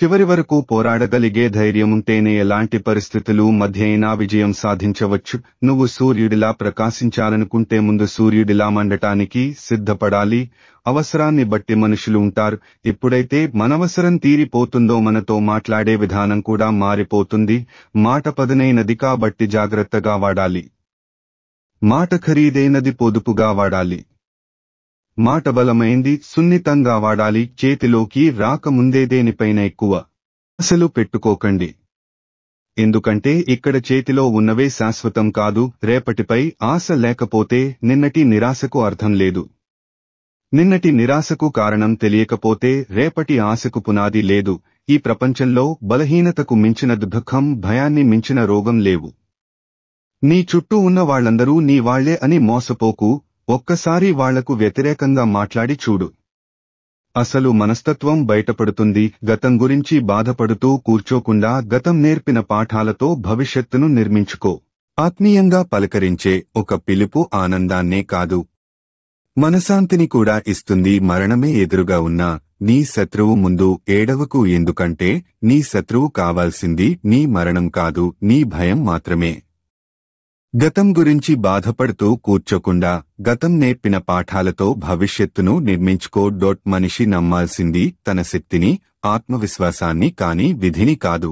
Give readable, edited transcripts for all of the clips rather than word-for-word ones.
చివరి వరకు పోరాడగలిగే ధైర్యముంటేనే ఎలాంటి పరిస్థితులు మధ్యైనా విజయం సాధించవచ్చు. నువ్వు సూర్యుడిలా ప్రకాశించాలనుకుంటే ముందు సూర్యుడిలా మండటానికి సిద్ధపడాలి. అవసరాన్ని బట్టి మనుషులు ఉంటారు. ఎప్పుడైతే మనవసరం తీరిపోతుందో మనతో మాట్లాడే విధానం కూడా మారిపోతుంది. మాట పదునైనది కాబట్టి జాగ్రత్తగా వాడాలి. మాట ఖరీదైనది పొదుపుగా వాడాలి. మాట బలమైంది సున్నితంగా వాడాలి. చేతిలోకి రాకముందే దేనిపైన ఎక్కువ ఆశలు పెట్టుకోకండి. ఎందుకంటే ఇక్కడ చేతిలో ఉన్నవే శాశ్వతం కాదు. రేపటిపై ఆశ లేకపోతే నిన్నటి నిరాశకు అర్థం లేదు. నిన్నటి నిరాశకు కారణం తెలియకపోతే రేపటి ఆశకు పునాది లేదు. ఈ ప్రపంచంలో బలహీనతకు మించిన దుఃఖం, భయాన్ని మించిన రోగం లేవు. నీ చుట్టూ ఉన్న వాళ్లందరూ నీ వాళ్లే అని మోసపోకు. ఒక్కసారి వాళ్లకు వ్యతిరేకంగా మాట్లాడి చూడు. అసలు మనస్తత్వం బయటపడుతుంది. గతం గురించి బాధపడుతూ కూర్చోకుండా గతం నేర్పిన పాఠాలతో భవిష్యత్తును నిర్మించుకో. ఆత్మీయంగా పలకరించే ఒక పిలుపు ఆనందాన్నే కాదు, మనశాంతిని కూడా ఇస్తుంది. మరణమే ఎదురుగా ఉన్నా నీ శత్రువు ముందు ఏడవకు. ఎందుకంటే నీ శత్రువు కావాల్సింది నీ మరణం కాదు, నీ భయం మాత్రమే. గతం గురించి బాధపడుతూ కూర్చోకుండా గతం నేర్పిన పాఠాలతో భవిష్యత్తును నిర్మించుకో. మనిషి నమ్మాల్సింది తన శక్తిని, ఆత్మవిశ్వాసాన్ని కాని విధిని కాదు.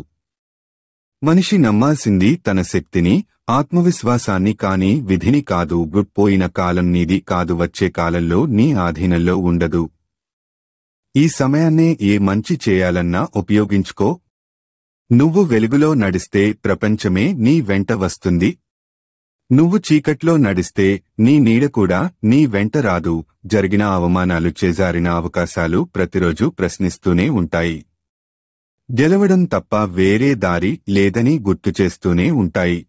మనిషి నమ్మాల్సింది తన శక్తిని, ఆత్మవిశ్వాసాన్ని కాని విధిని కాదు. పోయిన కాలం నీది కాదు, వచ్చే కాలంలో నీ ఆధీనంలో ఉండదు. ఈ సమయాన్నే ఏ మంచి చేయాలన్నా ఉపయోగించుకో. నువ్వు వెలుగులో నడిస్తే ప్రపంచమే నీ వెంట వస్తుంది. నువ్వు చీకట్లో నడిస్తే నీ నీడ కూడా నీ వెంట రాదు. జరిగిన అవమానాలు, చేజారిన అవకాశాలు ప్రతిరోజు ప్రశ్నిస్తూనే ఉంటాయి. గెలవడం తప్ప వేరే దారి లేదని గుర్తుచేస్తూనే ఉంటాయి.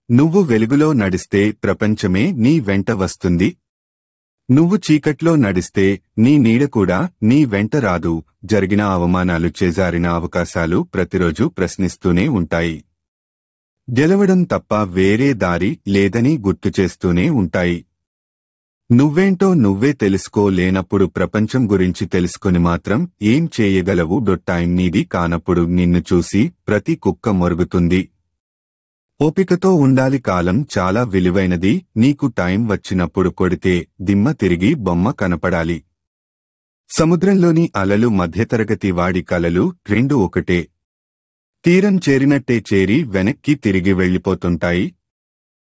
నువ్వు వెలుగులో నడిస్తే ప్రపంచమే నీ వెంట వస్తుంది. నువ్వు చీకట్లో నడిస్తే నీ నీడ కూడా నీ వెంట రాదు. జరిగిన అవమానాలు, చేజారిన అవకాశాలు ప్రతిరోజు ప్రశ్నిస్తూనే ఉంటాయి. గెలవడం తప్ప వేరే దారి లేదని గుర్తుచేస్తూనే ఉంటాయి. నువ్వేంటో నువ్వే తెలుసుకోలేనప్పుడు ప్రపంచం గురించి తెలుసుకుని మాత్రం ఏం చేయగలవు? టైం నీది కానప్పుడు నిన్ను చూసి ప్రతి కుక్క మొరుగుతుంది. ఓపికతో ఉండాలి. కాలం చాలా విలువైనది. నీకు టైం వచ్చినప్పుడు కొడితే దిమ్మ తిరిగి బొమ్మ కనపడాలి. సముద్రంలోని అలలు మధ్యతరగతి వాడి కలలు రెండు ఒకటే. తీరం చేరినట్టే చేరి వెనక్కి తిరిగి వెళ్లిపోతుంటాయి.